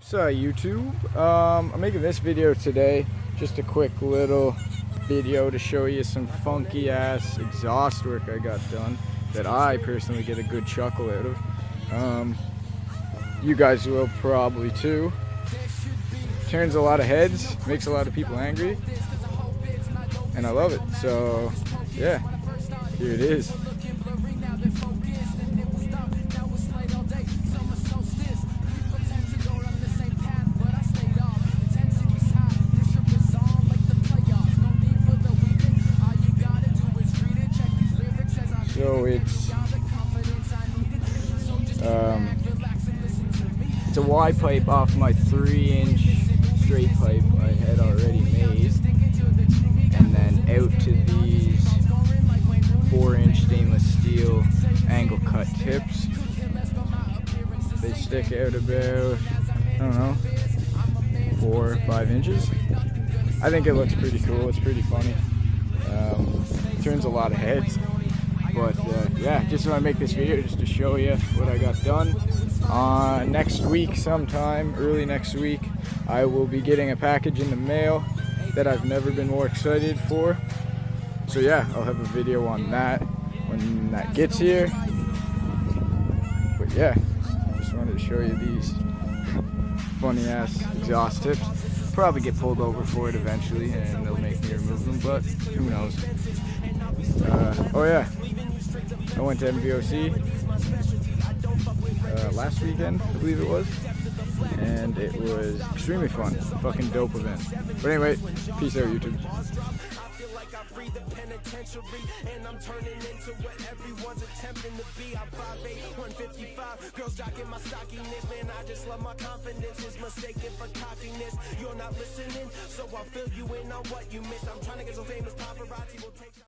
So YouTube, I'm making this video today, just a quick little video to show you some funky ass exhaust work I got done that I personally get a good chuckle out of. You guys will probably too. Turns a lot of heads, makes a lot of people angry, and I love it. So yeah, here it is. So it's a Y pipe off my 3-inch straight pipe I had already made, and then out to these 4-inch stainless steel angle cut tips. They stick out about, I don't know, 4 or 5 inches. I think it looks pretty cool. It's pretty funny. Turns a lot of heads. But yeah, just want to make this video just to show you what I got done. Next week sometime, early next week, I will be getting a package in the mail that I've never been more excited for. So yeah, I'll have a video on that when that gets here. But yeah, just wanted to show you these funny ass exhaust tips. Probably get pulled over for it eventually and they'll make me remove them, but who knows. Oh yeah, I went to MVOC last weekend, I believe it was, and it was extremely fun. Fucking dope event. But anyway, peace out YouTube. And I'm turning into what everyone's attempting to be. I'm 5'8", 155. Girls jocking my stockiness. Man, I just love my confidence. It's mistaken for cockiness. You're not listening, so I'll fill you in on what you miss. I'm trying to get so famous, paparazzi will take